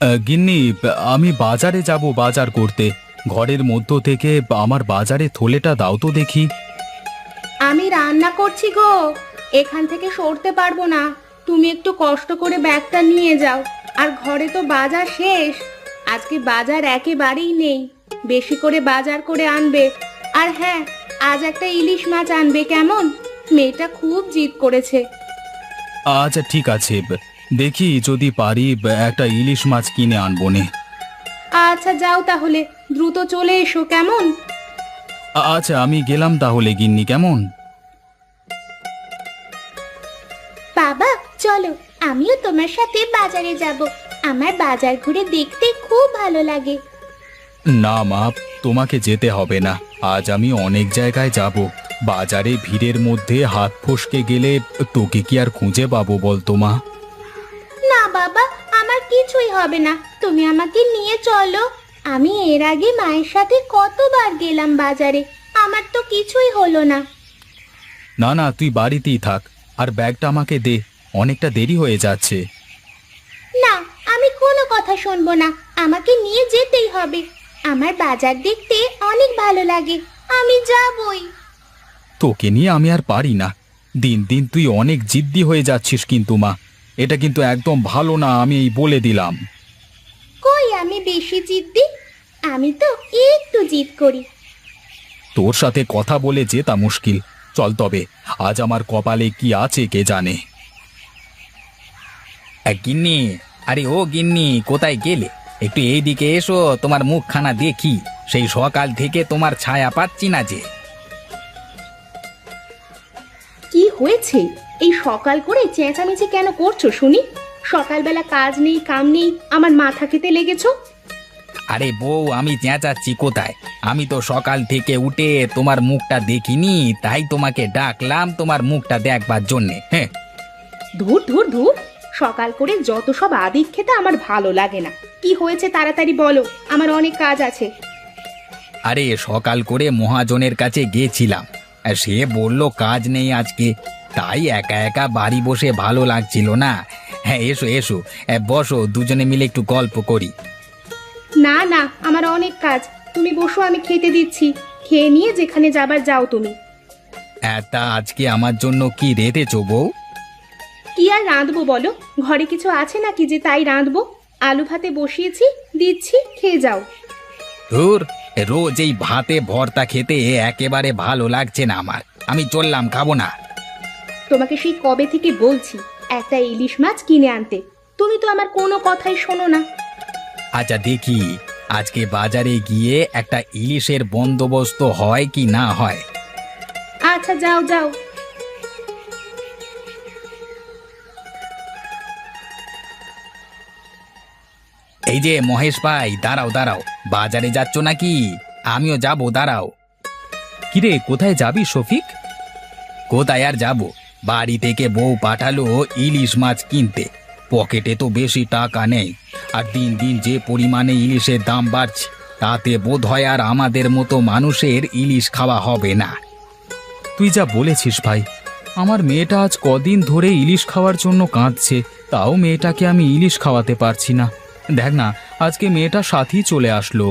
গিন্নি, আমি বাজারে যাব বাজার করতে। ঘরের মধ্য থেকে আমার বাজারে থলেটা দাও তো দেখি। আমি রান্না করছি গো, এখান থেকে সরতে পারবো না। তুমি একটু কষ্ট করে ব্যাগটা নিয়ে যাও। আর ঘরে তো বাজার শেষ, আজকে বাজার একেবারেই নেই। বেশি করে বাজার করে আনবে। আর হ্যাঁ, আজ একটা ইলিশ মাছ আনবে কেমন? মেয়েটা খুব জিদ করেছে। আচ্ছা ঠিক আছে, দেখি যদি পারি একটা ইলিশ মাছ কিনে আনবো নে। আচ্ছা যাও তাহলে, দ্রুত চলে এসো কেমন? আচ্ছা আমি গেলাম তাহলে গিন্নি, কেমন? বাবা চলো, আমিও তোমার সাথে বাজারে যাব। আমার বাজার ঘুরে দেখতে খুব ভালো লাগে। না মা, তোমাকে যেতে হবে না। আজ আমি অনেক জায়গায় যাব। বাজারে ভিড়ের মধ্যে হাত ফসকে গেলে তোকে কি আর খুঁজে পাবো বলতো মা? না বাবা, আমার কিছুই হবে না, তুমি আমাকে নিয়ে চলো। আমি এর আগে মায়ের সাথে কতবার গেলাম বাজারে, আমার তো কিছুই হলো না। না না, তুই বাড়িতেই থাক। আর ব্যাগটা আমাকে দে, অনেকটা দেরি হয়ে যাচ্ছে। না, আমি কোনো কথা শুনবো না, আমাকে নিয়ে যেতেই হবে। আমার বাজার দেখতে অনেক ভালো লাগে, আমি যাবই। তোকে নিয়ে আমি আর পারি না। দিন দিন তুই অনেক জিদ্দি হয়ে যাচ্ছিস কিন্তু মা, এটা কিন্তু একদম ভালো না, আমি এই বলে দিলাম। কই আমি বেশি জিদ্দি? আমি তো একটু জিদ করি। তোর সাথে কথা বলে যেতা মুশকিল। চল তবে, আজ আমার কপালে কি আছে কে জানে। গিন্নি, আরে ও গিন্নি, কোথায় গেলে? একটু এইদিকে এসো, তোমার মুখখানা দেখি। সেই সকাল থেকে তোমার ছায়া পাচ্ছি না যে। কি হয়েছে? এই সকাল করে চেঁচামেচি কেন করছো শুনি? সকালবেলা কাজ নেই কাম নেই, আমার মাথা খেতে লেগেছো। আরে বউ, আমি চেঁচাচ্ছি কোথায়? আমি তো সকাল থেকে উঠে তোমার মুখটা দেখিনি, তাই তোমাকে ডাকলাম তোমার মুখটা দেখবার জন্যে। হ্যাঁ, ধুর ধুর ধুর, সকাল করে যত সব আদিক খেতে আমার ভালো লাগে না। কি হয়েছে তাড়াতাড়ি বলো, আমার অনেক কাজ আছে। আরে সকাল করে মহাজনের কাছে গেছিলাম, আর সে বলল কাজ নেই আজকে। তাই একা একা বাড়ি বসে ভালো লাগছিল না। হ্যাঁ এসো এসো, বসো, দুজনে মিলে একটু গল্প করি। না না, আমার অনেক কাজ, তুমি বসো, আমি খেতে দিচ্ছি। খেয়ে নিয়ে যেখানে যাবার যাও তুমি। তা আজকে আমার জন্য কি রেঁধেছো বউ? কি আর রাঁধবো বলো, ঘরে কিছু আছে নাকি যে তাই রাঁধবো? আলু ভাতে বসিয়েছি, দিচ্ছি, খেয়ে যাও। ধুর, রোজ এই ভাতে ভর্তা খেতে একেবারে ভালো লাগছে না আমার। আমি চললাম, খাবো না। তোমাকে সেই কবে থেকে বলছি একটা ইলিশ মাছ কিনে আনতে, তুমি তো আমার কোনো কথাই শোনো না। আচ্ছা দেখি আজকে বাজারে গিয়ে একটা ইলিশের বন্দোবস্ত হয় কি না হয়। আচ্ছা যাও যাও। এই যে মহেশ ভাই, দাঁড়াও দাঁড়াও, বাজারে যাচ্ছ নাকি? আমিও যাব, দাঁড়াও। কিরে, কোথায় যাবি শফিক? কোথায় আর যাব, বাড়ি থেকে বউ পাঠালো ইলিশ মাছ কিনতে। পকেটে তো বেশি টাকা নেই, আর দিন দিন যে পরিমাণে ইলিশের দাম বাড়ছে, তাতে বোধ হয় আর আমাদের মতো মানুষের ইলিশ খাওয়া হবে না। তুই যা বলেছিস ভাই, আমার মেয়েটা আজ কদিন ধরে ইলিশ খাওয়ার জন্য কাঁদছে, তাও মেয়েটাকে আমি ইলিশ খাওয়াতে পারছি না। দেখ না, আজকে মেয়েটা সাথী চলে আসলো।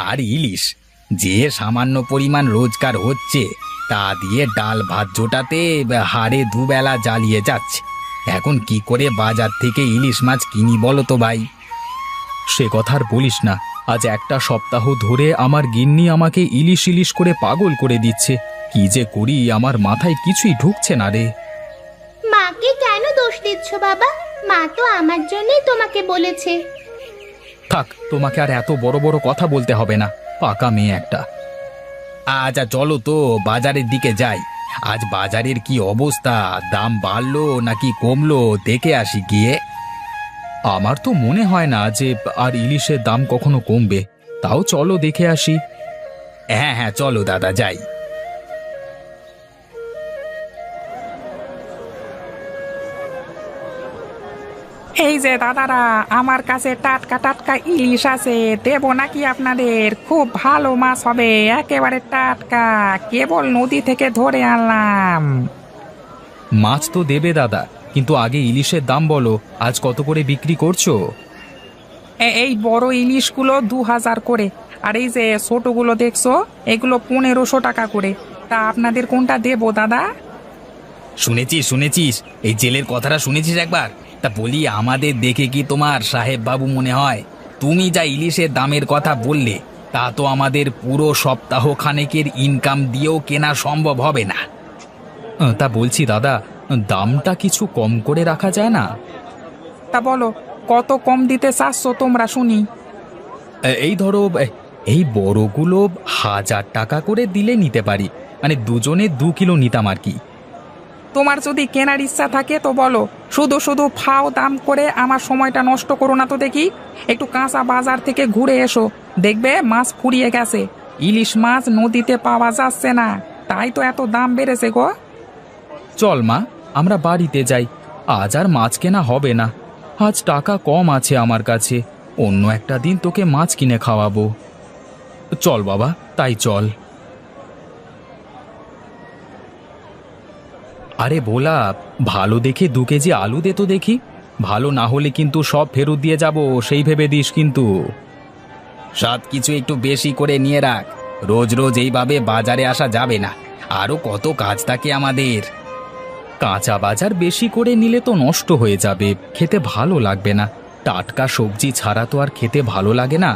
আর ইলিশ, যে সামান্য পরিমাণ রোজগার হচ্ছে, তা দিয়ে ডাল ভাত জোটাতে হাড়ে দুবেলা জ্বালিয়ে যাচ্ছে। এখন কি করে বাজার থেকে ইলিশ মাছ কিনি বলো তো ভাই? সে কথা আর বলিস না, আজ একটা সপ্তাহ ধরে আমার গিন্নি আমাকে ইলিশ ইলিশ করে পাগল করে দিচ্ছে। কি যে করি, আমার মাথায় কিছুই ঢুকছে না রে। মাকে কেন দোষ দিচ্ছ বাবা? মা তো আমার জন্যই তোমাকে বলেছে। থাক, তোমাকে আর এত বড় বড় কথা বলতে হবে না, পাকা মেয়ে একটা। আচ্ছা চলো তো বাজারের দিকে যাই। আজ বাজারের কি অবস্থা, দাম বাড়লো নাকি কমলো দেখে আসি গিয়ে। আমার তো মনে হয় না যে আর ইলিশের দাম কখনো কমবে, তাও চলো দেখে আসি। হ্যাঁ হ্যাঁ চলো দাদা, যাই। এই যে দাদারা, আমার কাছে টাটকা টাটকা ইলিশ আছে, দেবো নাকি আপনাদের? খুব ভালো মাছ হবে, একেবারে টাটকা, কেবল নদী থেকে ধরে আনলাম। মাছ তো দেবে দাদা, কিন্তু আগে ইলিশের দাম বলো, আজ কত করে বিক্রি করছো? এই বড় ইলিশগুলো 2000 করে, আর এই যে ছোটগুলো দেখছো এগুলো 1500 টাকা করে। তা আপনাদের কোনটা দেবো দাদা? শুনেছিস এই জেলের কথাটা শুনেছিস একবার? তা বলি, আমাদের দেখে কি তোমার সাহেব বাবু মনে হয়? তুমি যা ইলিশের দামের কথা বললে, তা তো আমাদের পুরো সপ্তাহ খানেকের ইনকাম দিয়েও কেনা সম্ভব হবে না। তা বলছি দাদা, দামটা কিছু কম করে রাখা যায় না? তা বলো কত কম দিতে চাচ্ছো তোমরা শুনি। এই ধরো, এই বড়গুলো 1000 টাকা করে দিলে নিতে পারি, মানে দুজনে 2 কিলো নিতাম আর কি। তোমার যদি কেনার ইচ্ছা থাকে তো বলো, শুধু শুধু ফাও দাম করে আমার সময়টা নষ্ট করো না তো দেখি। একটু কাঁচা বাজার থেকে ঘুরে এসো, দেখবে মাছ ফুরিয়ে গেছে। ইলিশ মাছ নদীতে পাওয়া যাচ্ছে না, তাই তো এত দাম বেড়েছে গো। চল মা, আমরা বাড়িতে যাই। আজ আর মাছ কেনা হবে না, আজ টাকা কম আছে আমার কাছে। অন্য একটা দিন তোকে মাছ কিনে খাওয়াবো। চল বাবা, তাই চল। আরে ভোলা, ভালো দেখে 2 কেজি আলু দে তো দেখি। ভালো না হলে কিন্তু সব ফেরত দিয়ে যাব, সেই ভেবে দিস কিন্তু। সব কিছু একটু বেশি করে নিয়ে রাখ, রোজ রোজ এইভাবে বাজারে আসা যাবে না, আরো কত কাজ থাকে আমাদের। কাঁচা বাজার বেশি করে নিলে তো নষ্ট হয়ে যাবে, খেতে ভালো লাগবে না। টাটকা সবজি ছাড়া তো আর খেতে ভালো লাগে না।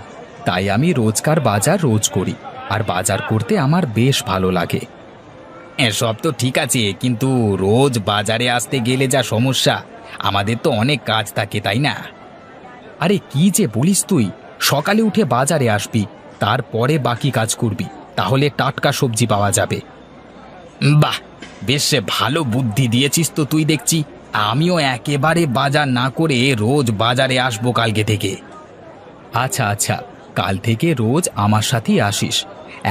তাই আমি রোজকার বাজার রোজ করি, আর বাজার করতে আমার বেশ ভালো লাগে। সব তো ঠিক আছে, কিন্তু রোজ বাজারে আসতে গেলে যা সমস্যা, আমাদের তো অনেক কাজ থাকে, তাই না? আরে কি যে বলিস তুই! সকালে উঠে বাজারে আসবি, তারপরে বাকি কাজ করবি, তাহলে টাটকা সবজি পাওয়া যাবে। বাহ, বেশ ভালো বুদ্ধি দিয়েছিস তো তুই দেখছি। আমিও একেবারে বাজার না করে রোজ বাজারে আসবো কালকে থেকে। আচ্ছা আচ্ছা, কাল থেকে রোজ আমার সাথেই আসিস।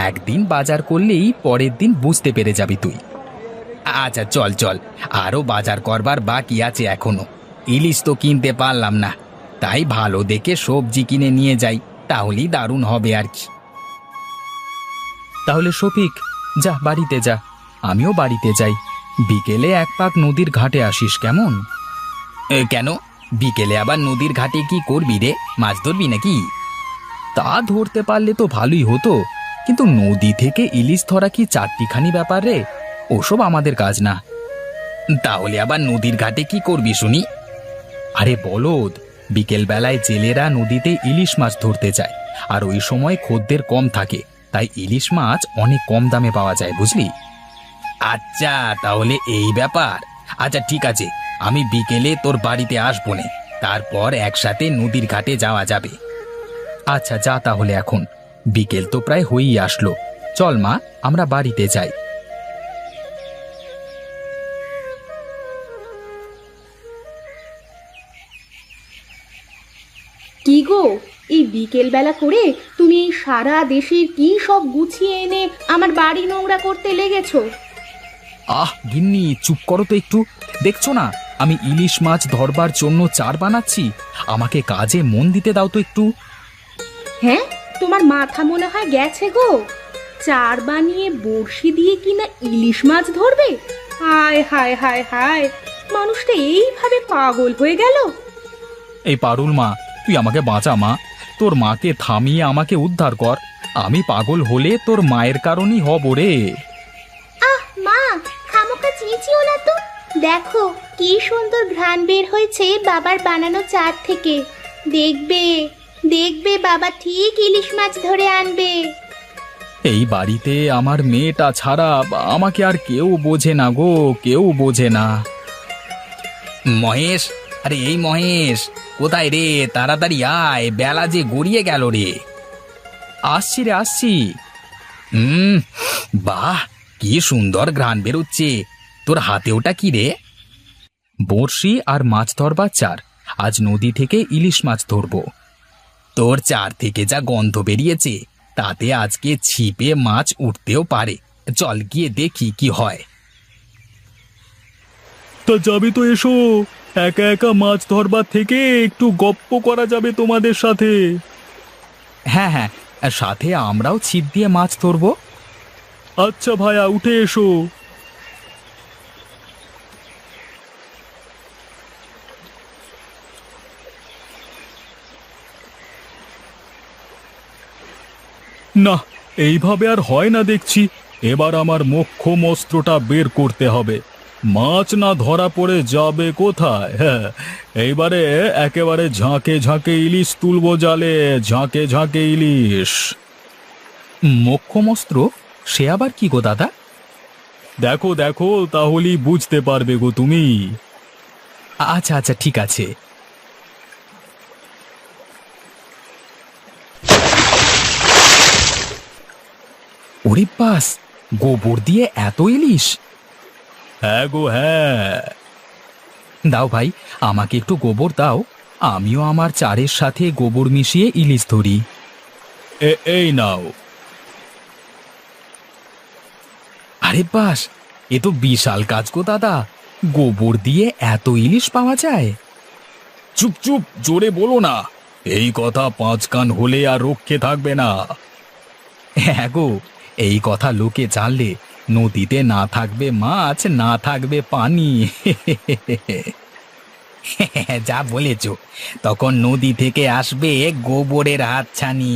একদিন বাজার করলেই পরের দিন বুঝতে পেরে যাবি তুই। আচ্ছা চল চল, আরো বাজার করবার বাকি আছে এখনো। ইলিশ তো কিনতে পারলাম না, তাই ভালো দেখে সবজি কিনে নিয়ে যাই, তাহলেই দারুণ হবে আর কি। তাহলে শফিক, যা বাড়িতে যা, আমিও বাড়িতে যাই। বিকেলে 1 পাক নদীর ঘাটে আসিস, কেমন? কেন, বিকেলে আবার নদীর ঘাটে কি করবি রে? মাছ ধরবি নাকি? তা ধরতে পারলে তো ভালোই হতো, কিন্তু নদী থেকে ইলিশ ধরা কি চারটিখানি ব্যাপার রে? ওসব আমাদের কাজ না। তাহলে আবার নদীর ঘাটে কি করবি শুনি? আরে বলদ, বিকেল বেলায় জেলেরা নদীতে ইলিশ মাছ ধরতে যায়, আর ওই সময় খদ্দের কম থাকে, তাই ইলিশ মাছ অনেক কম দামে পাওয়া যায়, বুঝলি? আচ্ছা, তাহলে এই ব্যাপার। আচ্ছা ঠিক আছে, আমি বিকেলে তোর বাড়িতে আসবো নে, তারপর একসাথে নদীর ঘাটে যাওয়া যাবে। আচ্ছা যা তাহলে, এখন বিকেল তো প্রায় হয়েই আসলো। চল মা, আমরা বাড়িতে যাই। কি গো, এই বিকেল বেলা করে তুমি এই সারা দেশের কি সব গুছিয়ে এনে আমার বাড়ি নোংরা করতে লেগেছো? আহ গিন্নি, চুপ করো তো একটু। দেখছো না আমি ইলিশ মাছ ধরবার জন্য চার বানাচ্ছি? আমাকে কাজে মন দিতে দাও তো একটু। হ্যাঁ, তোমার মাথা মনে হয় গেছে গো। চার বানিয়ে বড়শি দিয়ে কিনা ইলিশ মাছ ধরবে? হায় হায় হায় হায়, মানুষটা এইভাবে পাগল হয়ে গেল। এই পারুল মা, তুই আমাকে বাঁচা মা। তোর মাকে থামিয়ে আমাকে উদ্ধার কর। আমি পাগল হলে তোর মায়ের কারণেই হব রে। আহ মা, খামোকা চেঁচিও না তো। দেখো কি সুন্দর ঘ্রাণ বের হয়েছে বাবার বানানো চার থেকে। দেখবে দেখবে, বাবা ঠিক ইলিশ মাছ ধরে আনবে। এই বাড়িতে আমার মেয়েটা ছাড়া আমাকে আর কেউ বোঝে না গো, কেউ বোঝে না। মহেশ, আরে এই মহেশ, কোথায় রে? তাড়াতাড়ি আয়, বেলা যে গড়িয়ে গেল রে। আসছি রে, আসছি। বাহ, কি সুন্দর ঘ্রাণ বেরোচ্ছে। তোর হাতে ওটা কি রে? বড়শি আর মাছ ধরবার চার। আজ নদী থেকে ইলিশ মাছ ধরবো। তোর চার থেকে যা গন্ধ বেরিয়েছে, তাতে আজকে ছিপে মাছ উঠতেও পারে। চল গিয়ে দেখি কি হয়। তা যাবে তো এসো, একা একা মাছ ধরবার থেকে একটু গপ্প করা যাবে তোমাদের সাথে। হ্যাঁ হ্যাঁ, সাথে আমরাও ছিপ দিয়ে মাছ ধরবো। আচ্ছা ভাইয়া, উঠে এসো। না, এইভাবে আর হয় না দেখছি। এবার আমার মোক্ষম অস্ত্রটা বের করতে হবে। মাছ না ধরা পড়ে যাবে কোথায়? হ্যাঁ, এইবারে একেবারে ঝাঁকে ঝাঁকে ইলিশ তুলবো জালে, ঝাঁকে ঝাঁকে ইলিশ। মোক্ষম অস্ত্র? সে আবার কি গো দাদা? দেখো দেখো, তাহলেই বুঝতে পারবে গো তুমি। আচ্ছা আচ্ছা, ঠিক আছে। ওরে বাস, গোবর দিয়ে এত ইলিশ! হ্যাঁ গো হ্যাঁ। দাও ভাই, আমাকে একটু গোবর দাও, আমিও আমার চারের সাথে গোবর মিশিয়ে ইলিশ ধরি। এই নাও। আরে বাস, এ তো বিশাল কাজ গো দাদা, গোবর দিয়ে এত ইলিশ পাওয়া যায়? চুপ চুপ, জোরে বলো না, এই কথা 5 কান হলে আর রক্ষে থাকবে না। হ্যাঁ গো, এই কথা লোকে জানলে নদীতে না থাকবে মাছ, না থাকবে পানি। যা বলেছ, তখন নদী থেকে আসবে গোবরের হাতছানি।